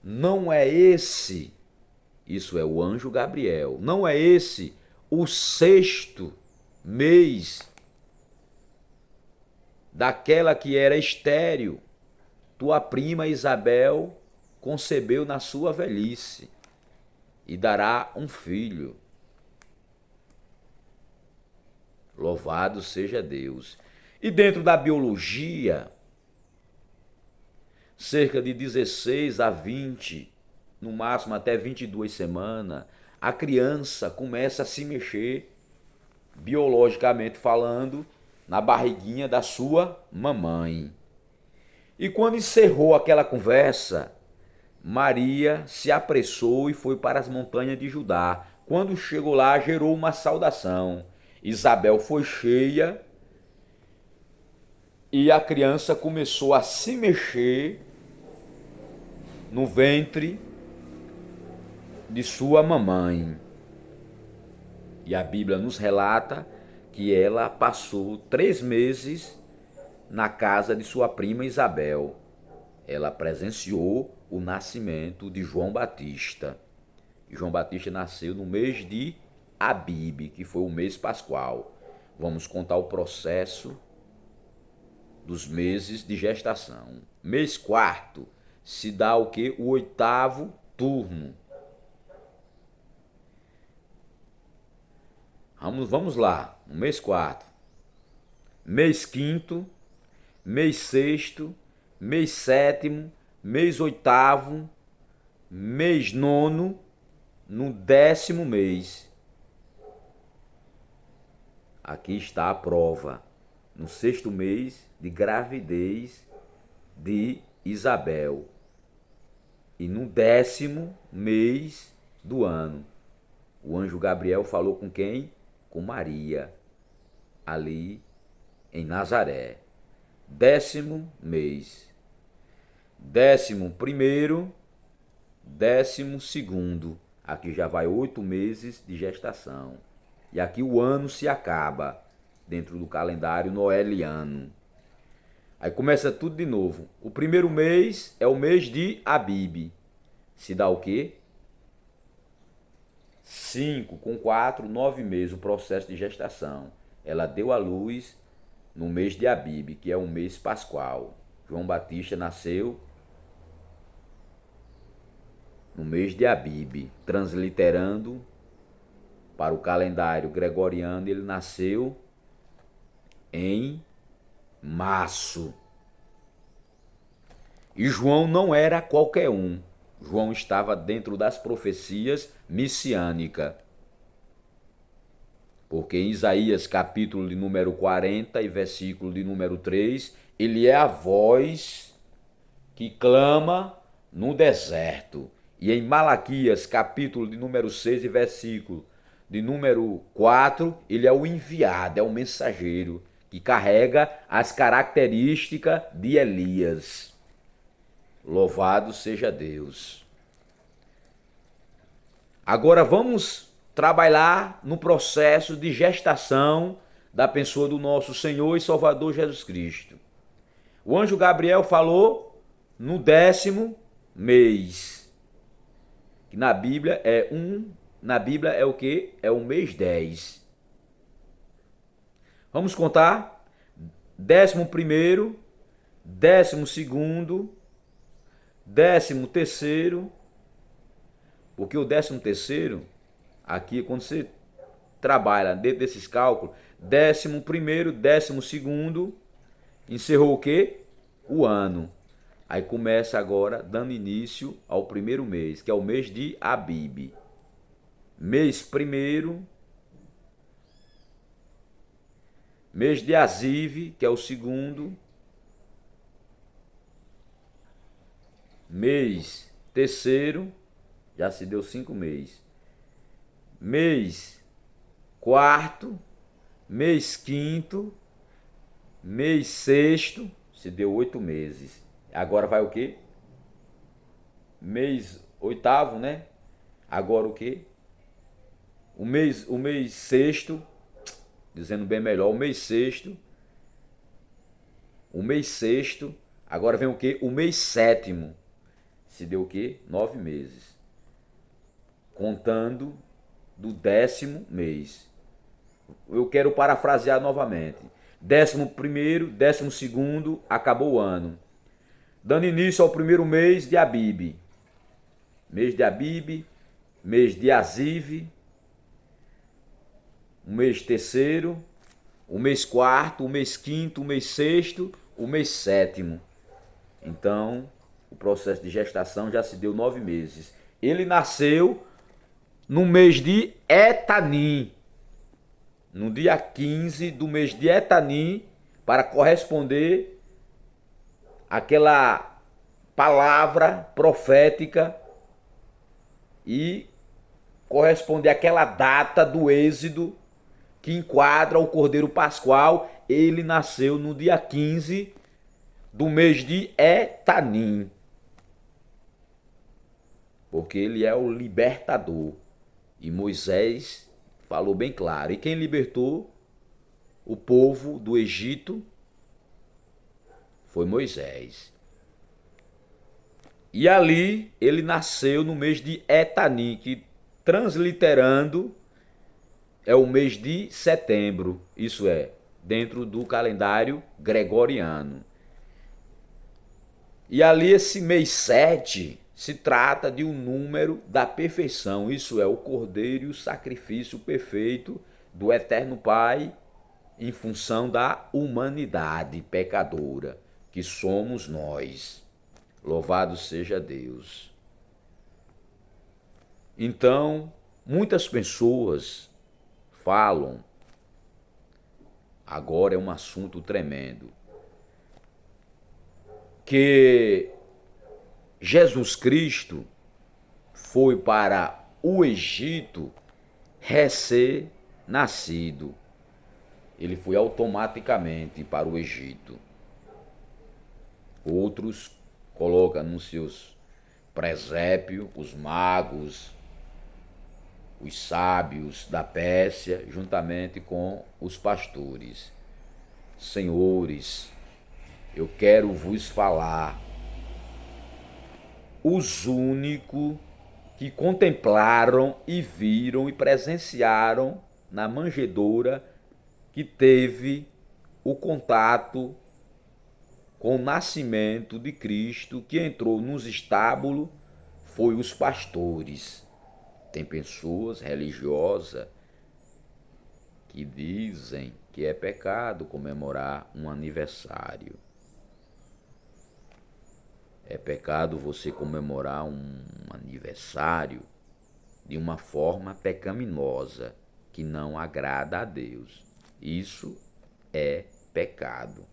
não é esse, isso é o anjo Gabriel, não é esse o sexto mês daquela que era estéril? Tua prima Isabel concebeu na sua velhice e dará um filho. Louvado seja Deus. E dentro da biologia, cerca de 16 a 20, no máximo até 22 semanas, a criança começa a se mexer, biologicamente falando, na barriguinha da sua mamãe. E quando encerrou aquela conversa, Maria se apressou e foi para as montanhas de Judá. Quando chegou lá, gerou uma saudação. Isabel foi cheia e a criança começou a se mexer no ventre de sua mamãe. E a Bíblia nos relata que ela passou 3 meses na casa de sua prima Isabel. Ela presenciou o nascimento de João Batista. João Batista nasceu no mês de Abibe, que foi o mês pascual. Vamos contar o processo dos meses de gestação. Mês quarto se dá o que? O oitavo turno. Vamos lá. No mês quarto. Mês quinto, mês sexto, mês sétimo, mês oitavo, mês nono, no 10º mês. Aqui está a prova. No 6º mês de gravidez de Isabel. E no 10º mês do ano. O anjo Gabriel falou com quem? Com Maria, ali em Nazaré. 10º mês. 11º, 12º. Aqui já vai 8 meses de gestação. E aqui o ano se acaba dentro do calendário noeliano. Aí começa tudo de novo. O primeiro mês é o mês de Abibe. Se dá o quê? 5 com 4, 9 meses o processo de gestação. Ela deu à luz no mês de Abibe, que é um mês pascual. João Batista nasceu no mês de Abibe, transliterando para o calendário gregoriano, ele nasceu em março. E João não era qualquer um. João estava dentro das profecias messiânicas. Porque em Isaías capítulo de número 40 e versículo de número 3, ele é a voz que clama no deserto. E em Malaquias capítulo de número 6 e versículo de número 4, ele é o enviado, é o mensageiro que carrega as características de Elias. Louvado seja Deus. Agora vamos trabalhar no processo de gestação da pessoa do nosso Senhor e Salvador Jesus Cristo. O anjo Gabriel falou no 10º mês, que na Bíblia é o que? É o mês 10. Vamos contar? 11º, 12º, 13º, porque o 13º, aqui quando você trabalha dentro desses cálculos, 11º, 12º, encerrou o quê? O ano. Aí começa agora dando início ao primeiro mês, que é o mês de Abibe. Mês primeiro, mês de Azive, que é o segundo, mês terceiro, já se deu 5 meses. Mês quarto, mês quinto, mês sexto, se deu 8 meses. Agora vai o quê? Mês oitavo, né? Agora o quê? O mês sexto, dizendo bem melhor, o mês sexto, agora vem o quê? O mês sétimo. Se deu o quê? 9 meses. Contando do 10º mês. Eu quero parafrasear novamente. 11º, 12º, acabou o ano. Dando início ao primeiro mês de Abib. Mês de Abib, mês de Aziv, o mês terceiro, o mês quarto, o mês quinto, o mês sexto, o mês sétimo. Então, o processo de gestação já se deu 9 meses. Ele nasceu no mês de Etanim, no dia 15 do mês de Etanim, para corresponder àquela palavra profética e corresponder àquela data do Êxodo que enquadra o Cordeiro Pascual. Ele nasceu no dia 15 do mês de Etanim, porque ele é o libertador. E Moisés falou bem claro. E quem libertou o povo do Egito foi Moisés. E ali ele nasceu no mês de Etanim, que transliterando é o mês de setembro, isso é, dentro do calendário gregoriano. E ali esse mês 7 se trata de um número da perfeição, isso é, o cordeiro e o sacrifício perfeito do Eterno Pai em função da humanidade pecadora, que somos nós. Louvado seja Deus. Então, muitas pessoas falam, agora é um assunto tremendo, que Jesus Cristo foi para o Egito recém-nascido. Ele foi automaticamente para o Egito. Outros colocam nos seus presépios os magos, os sábios da Pérsia, juntamente com os pastores. Senhores, eu quero vos falar, os únicos que contemplaram e viram e presenciaram na manjedoura que teve o contato com o nascimento de Cristo, que entrou nos estábulos, foi os pastores. Tem pessoas religiosas que dizem que é pecado comemorar um aniversário. É pecado você comemorar um aniversário de uma forma pecaminosa, que não agrada a Deus. Isso é pecado.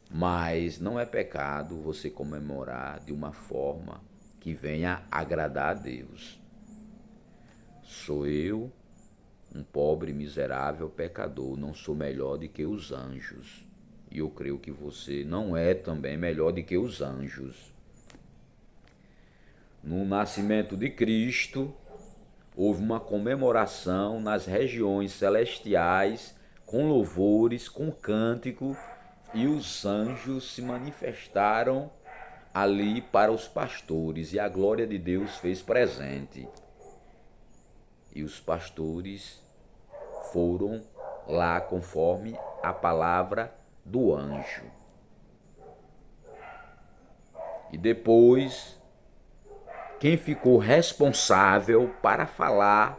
Mas não é pecado você comemorar de uma forma que venha agradar a Deus. Sou eu, um pobre, miserável pecador, não sou melhor do que os anjos. E eu creio que você não é também melhor do que os anjos. No nascimento de Cristo, houve uma comemoração nas regiões celestiais, com louvores, com cântico, e os anjos se manifestaram ali para os pastores, e a glória de Deus fez presente. E os pastores foram lá conforme a palavra do anjo. E depois, quem ficou responsável para falar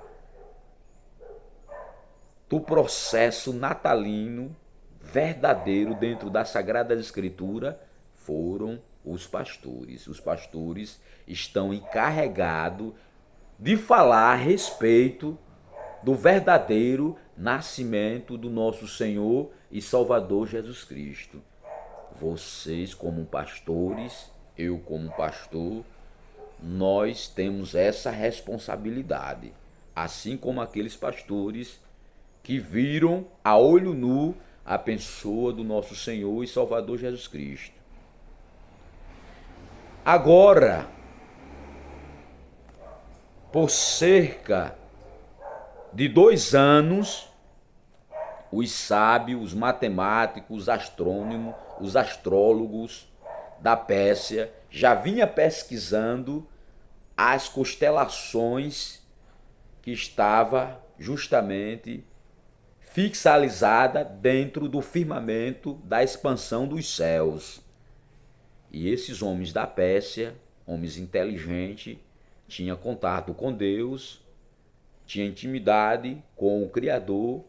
do processo natalino verdadeiro dentro da Sagrada Escritura foram os pastores. Os pastores estão encarregados de falar a respeito do verdadeiro nascimento do nosso Senhor e Salvador Jesus Cristo. Vocês, como pastores, eu como pastor, nós temos essa responsabilidade, assim como aqueles pastores que viram a olho nu a pessoa do nosso Senhor e Salvador Jesus Cristo. Agora, por cerca de 2 anos, os sábios, os matemáticos, os astrônomos, os astrólogos da Pérsia já vinha pesquisando as constelações que estava justamente fixalizada dentro do firmamento da expansão dos céus. E esses homens da Pérsia, homens inteligentes, tinham contato com Deus, tinham intimidade com o Criador,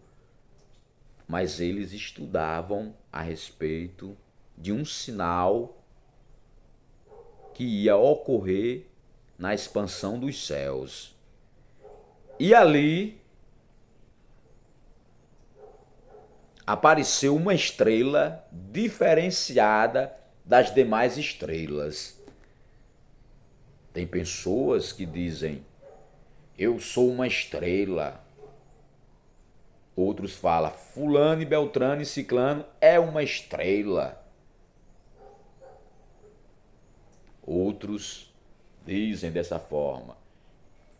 mas eles estudavam a respeito de um sinal que ia ocorrer na expansão dos céus. E ali apareceu uma estrela diferenciada das demais estrelas. Tem pessoas que dizem: eu sou uma estrela. Outros falam: fulano e beltrano e ciclano é uma estrela. Outros dizem dessa forma: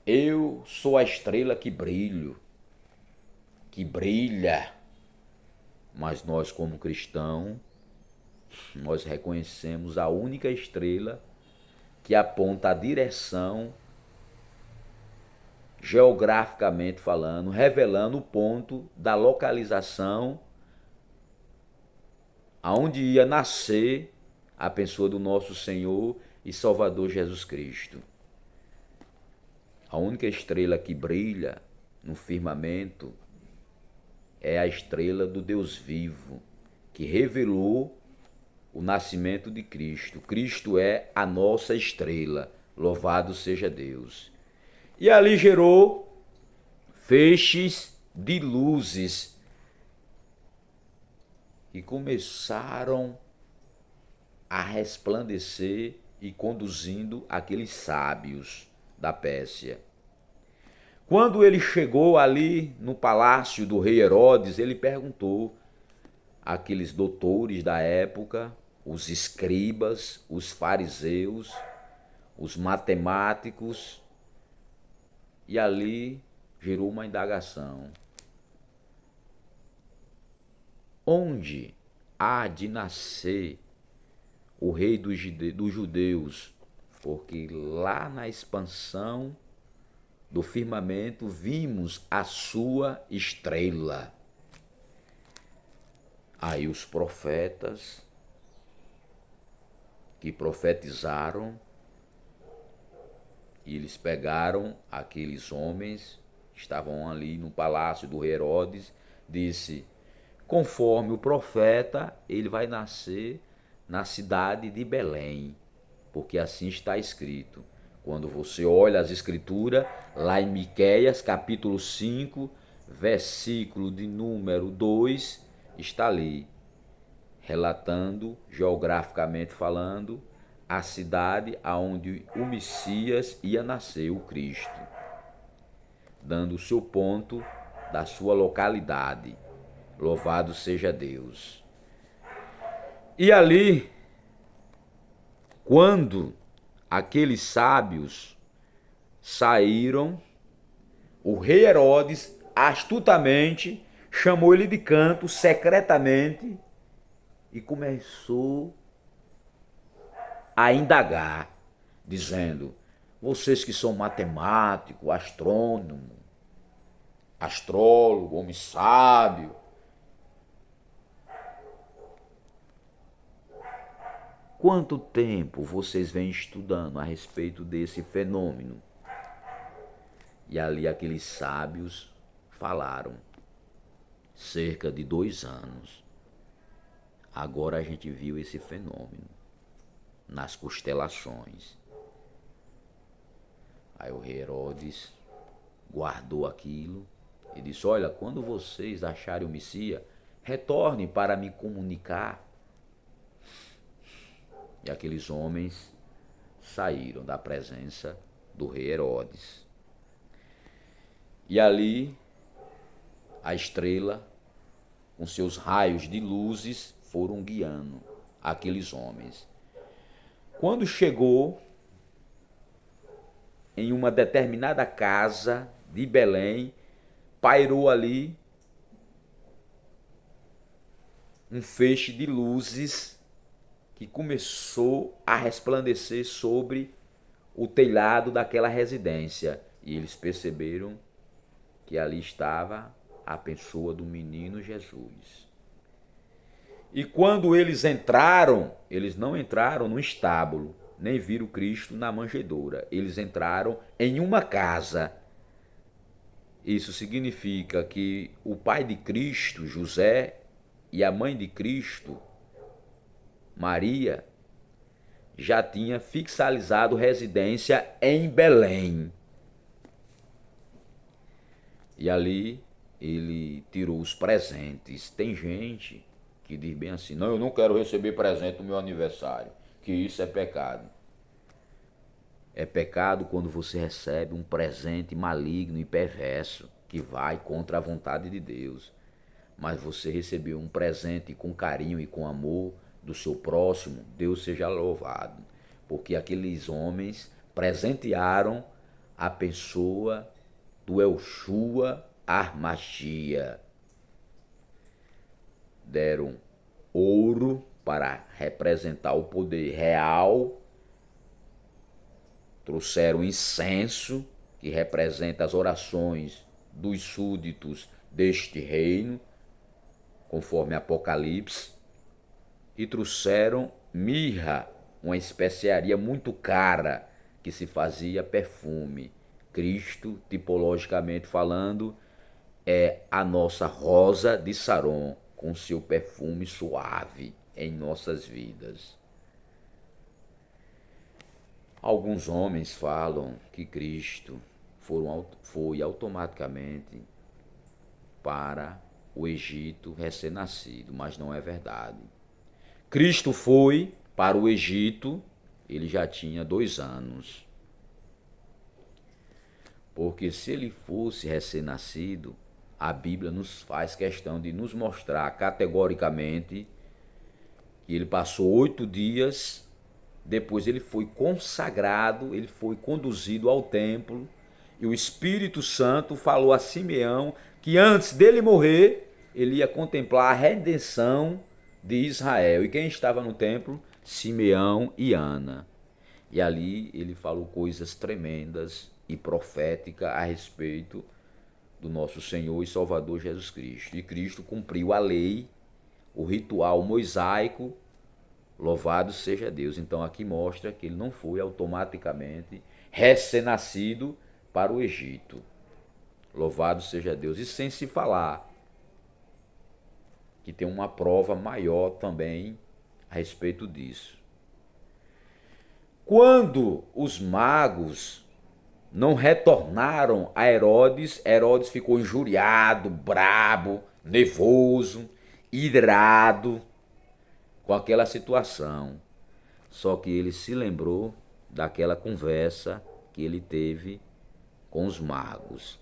eu sou a estrela que brilho, que brilha. Mas nós, como cristãos, nós reconhecemos a única estrela que aponta a direção, geograficamente falando, revelando o ponto da localização aonde ia nascer a pessoa do nosso Senhor e Salvador Jesus Cristo. A única estrela que brilha no firmamento é a estrela do Deus vivo, que revelou o nascimento de Cristo. Cristo é a nossa estrela, louvado seja Deus. E ali gerou feixes de luzes e começaram a resplandecer e conduzindo aqueles sábios da Pérsia. Quando ele chegou ali no palácio do rei Herodes, ele perguntou àqueles doutores da época, os escribas, os fariseus, os matemáticos, e ali gerou uma indagação. Onde há de nascer o rei dos judeus? Porque lá na expansão do firmamento vimos a sua estrela. Aí os profetas que profetizaram, e eles pegaram aqueles homens que estavam ali no palácio do rei Herodes, disse: conforme o profeta, ele vai nascer na cidade de Belém, porque assim está escrito. Quando você olha as escrituras, lá em Miqueias, capítulo 5, versículo de número 2, está ali, relatando, geograficamente falando, a cidade aonde o Messias ia nascer, o Cristo, dando o seu ponto da sua localidade. Louvado seja Deus. E ali, quando aqueles sábios saíram, o rei Herodes astutamente chamou ele de canto secretamente e começou a indagar, dizendo: vocês que são matemático, astrônomo, astrólogo, homem sábio, quanto tempo vocês vêm estudando a respeito desse fenômeno? E ali aqueles sábios falaram: cerca de 2 anos. Agora a gente viu esse fenômeno nas constelações. Aí o rei Herodes guardou aquilo e disse: olha, quando vocês acharem o Messias, retornem para me comunicar. E aqueles homens saíram da presença do rei Herodes. E ali a estrela, com seus raios de luzes, foram guiando aqueles homens. Quando chegou em uma determinada casa de Belém, pairou ali um feixe de luzes que começou a resplandecer sobre o telhado daquela residência. E eles perceberam que ali estava a pessoa do menino Jesus. E quando eles entraram, eles não entraram no estábulo, nem viram Cristo na manjedoura. Eles entraram em uma casa. Isso significa que o pai de Cristo, José, e a mãe de Cristo, Maria, já tinha fixalizado residência em Belém. E ali ele tirou os presentes. Tem gente que diz bem assim: não, eu não quero receber presente no meu aniversário, que isso é pecado. É pecado quando você recebe um presente maligno e perverso, que vai contra a vontade de Deus. Mas você recebeu um presente com carinho e com amor do seu próximo, Deus seja louvado. Porque aqueles homens presentearam a pessoa do Elshua Armachia. Deram ouro para representar o poder real, trouxeram incenso, que representa as orações dos súditos deste reino, conforme Apocalipse, e trouxeram mirra, uma especiaria muito cara que se fazia perfume. Cristo, tipologicamente falando, é a nossa rosa de Saron, com seu perfume suave em nossas vidas. Alguns homens falam que Cristo foi automaticamente para o Egito recém-nascido, mas não é verdade. Cristo foi para o Egito, ele já tinha 2 anos. Porque se ele fosse recém-nascido, a Bíblia nos faz questão de nos mostrar categoricamente que ele passou 8 dias, depois ele foi consagrado, ele foi conduzido ao templo, e o Espírito Santo falou a Simeão que antes dele morrer, ele ia contemplar a redenção de Israel. E quem estava no templo? Simeão e Ana. E ali ele falou coisas tremendas e proféticas a respeito do nosso Senhor e Salvador Jesus Cristo. E Cristo cumpriu a lei, o ritual mosaico, louvado seja Deus. Então aqui mostra que ele não foi automaticamente recém-nascido para o Egito. Louvado seja Deus. E sem se falar que tem uma prova maior também a respeito disso. Quando os magos não retornaram a Herodes, Herodes ficou injuriado, brabo, nervoso, irado com aquela situação. Só que ele se lembrou daquela conversa que ele teve com os magos.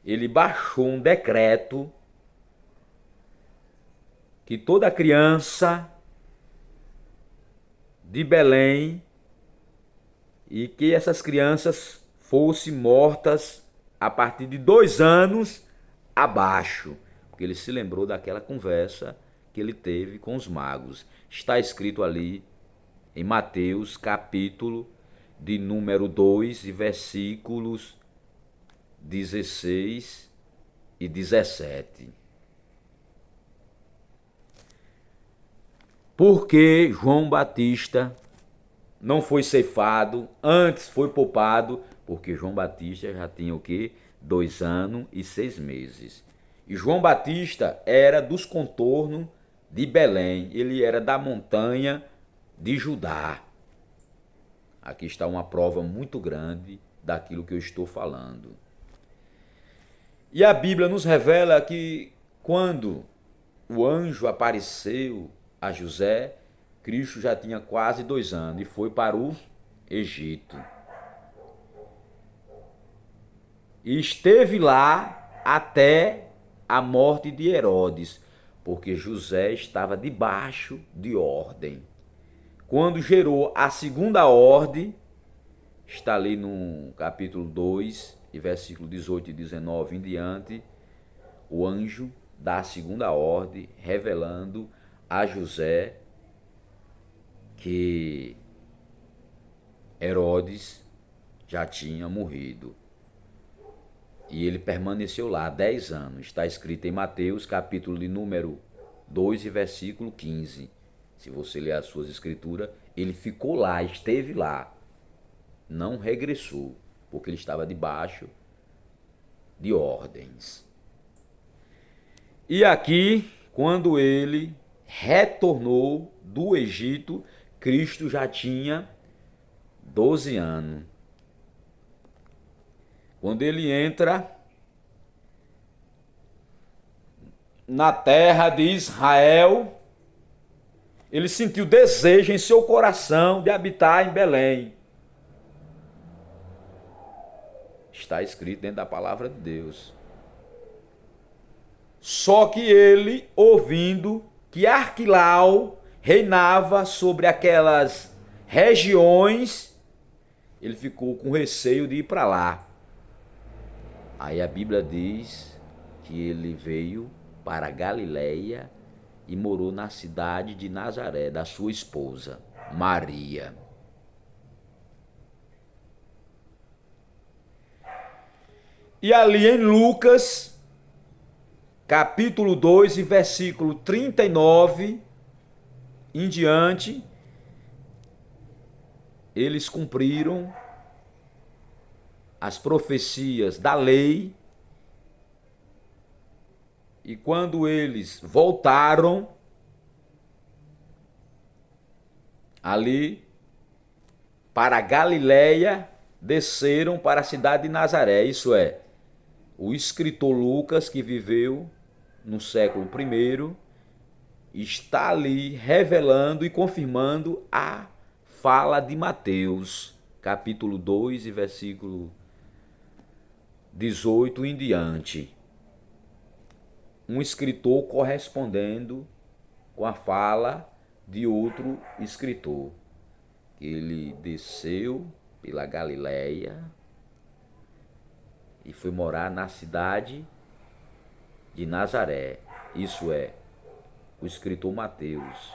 Ele baixou um decreto que toda criança de Belém, e que essas crianças fossem mortas a partir de 2 anos abaixo. Porque ele se lembrou daquela conversa que ele teve com os magos. Está escrito ali em Mateus, capítulo de número 2, e versículos 16 e 17. Porque João Batista não foi ceifado, antes foi poupado, porque João Batista já tinha o quê? 2 anos e 6 meses. E João Batista era dos contornos de Belém, ele era da montanha de Judá. Aqui está uma prova muito grande daquilo que eu estou falando. E a Bíblia nos revela que quando o anjo apareceu a José, Cristo já tinha quase 2 anos e foi para o Egito. E esteve lá até a morte de Herodes, porque José estava debaixo de ordem. Quando gerou a segunda ordem, está ali no capítulo 2, e versículo 18 e 19 em diante, o anjo dá a segunda ordem, revelando a José que Herodes já tinha morrido. E ele permaneceu lá 10 anos. Está escrito em Mateus, capítulo de número 2 e versículo 15. Se você ler as suas escrituras, ele ficou lá, esteve lá. Não regressou, porque ele estava debaixo de ordens. E aqui, quando ele retornou do Egito, Cristo já tinha 12 anos. Quando ele entra na terra de Israel, ele sentiu desejo em seu coração de habitar em Belém. Está escrito dentro da palavra de Deus. Só que ele, ouvindo que Arquilau reinava sobre aquelas regiões, ele ficou com receio de ir para lá. Aí a Bíblia diz que ele veio para Galiléia e morou na cidade de Nazaré, da sua esposa, Maria. E ali em Lucas, capítulo 2 e versículo 39 em diante, eles cumpriram as profecias da lei. E quando eles voltaram ali para Galiléia, desceram para a cidade de Nazaré. Isso é, o escritor Lucas, que viveu no século I, está ali revelando e confirmando a fala de Mateus, capítulo 2 e versículo 18 em diante. Um escritor correspondendo com a fala de outro escritor. Ele desceu pela Galiléia e foi morar na cidade de Nazaré. Isso é, o escritor Mateus,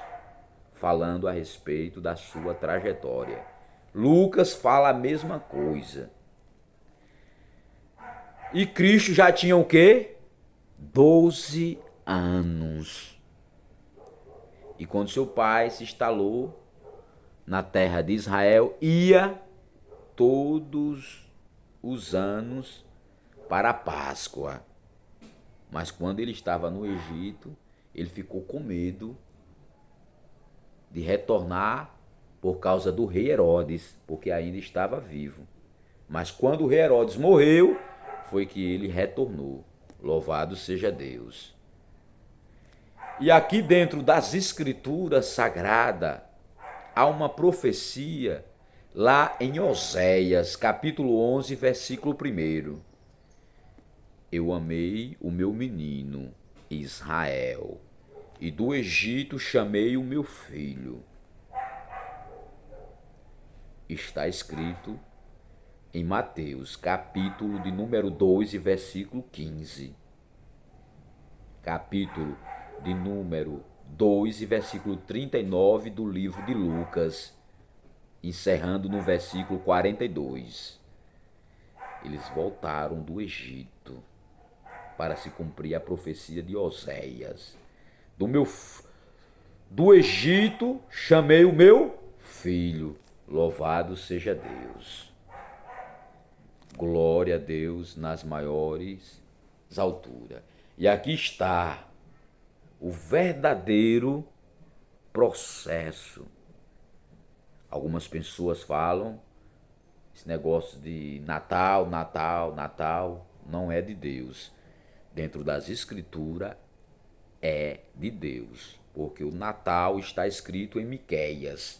falando a respeito da sua trajetória. Lucas fala a mesma coisa. E Cristo já tinha o quê? 12 anos. E quando seu pai se instalou na terra de Israel, ia todos os anos para a Páscoa. Mas quando ele estava no Egito, ele ficou com medo de retornar por causa do rei Herodes, porque ainda estava vivo. Mas quando o rei Herodes morreu, foi que ele retornou. Louvado seja Deus. E aqui dentro das escrituras sagradas, há uma profecia lá em Oséias, capítulo 11, versículo 1. Eu amei o meu menino, Israel, e do Egito chamei o meu filho. Está escrito em Mateus, capítulo de número 2 e versículo 15. Capítulo de número 2 e versículo 39 do livro de Lucas, encerrando no versículo 42. Eles voltaram do Egito para se cumprir a profecia de Oséias. Do Egito chamei o meu filho. Louvado seja Deus. Glória a Deus nas maiores alturas. E aqui está o verdadeiro processo. Algumas pessoas falam esse negócio de Natal, Natal, Natal, não é de Deus. Dentro das escrituras é de Deus, porque o Natal está escrito em Miqueias,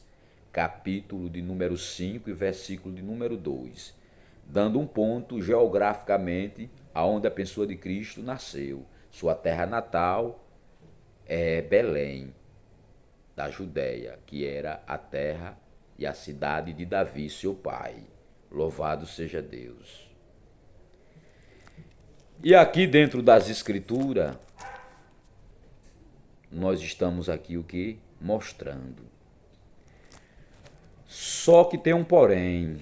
capítulo de número 5 e versículo de número 2, dando um ponto geograficamente aonde a pessoa de Cristo nasceu. Sua terra natal é Belém, da Judéia, que era a terra e a cidade de Davi, seu pai. Louvado seja Deus. E aqui dentro das escrituras, nós estamos aqui o que? Mostrando. Só que tem um porém.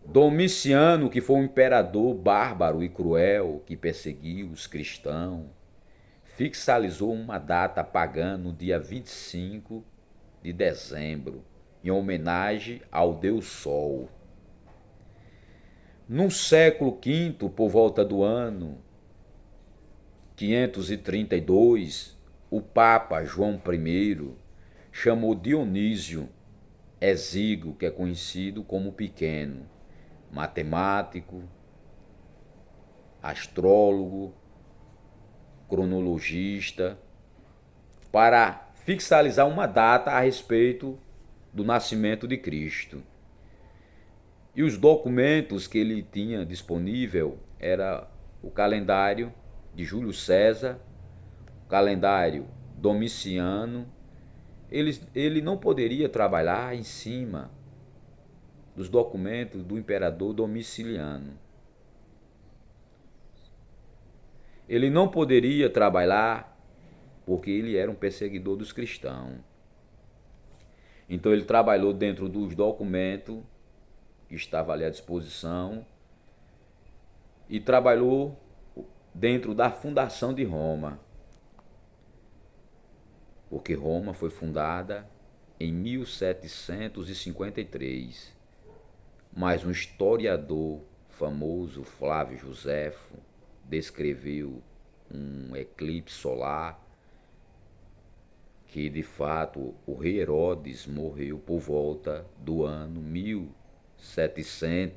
Domiciano, que foi um imperador bárbaro e cruel que perseguiu os cristãos, fixalizou uma data pagã no dia 25 de dezembro, em homenagem ao deus Sol. No século V, por volta do ano 532, o Papa João I chamou Dionísio Exíguo, que é conhecido como Pequeno, matemático, astrólogo, cronologista, para fixalizar uma data a respeito do nascimento de Cristo. E os documentos que ele tinha disponível era o calendário de Júlio César, o calendário Domiciano. Ele não poderia trabalhar em cima dos documentos do imperador Domiciliano. Ele não poderia trabalhar porque ele era um perseguidor dos cristãos. Então ele trabalhou dentro dos documentos que estavam ali à disposição e trabalhou dentro da fundação de Roma. Porque Roma foi fundada em 1753. Mas um historiador famoso, Flávio Joséfo, descreveu um eclipse solar que de fato o rei Herodes morreu por volta do ano 1700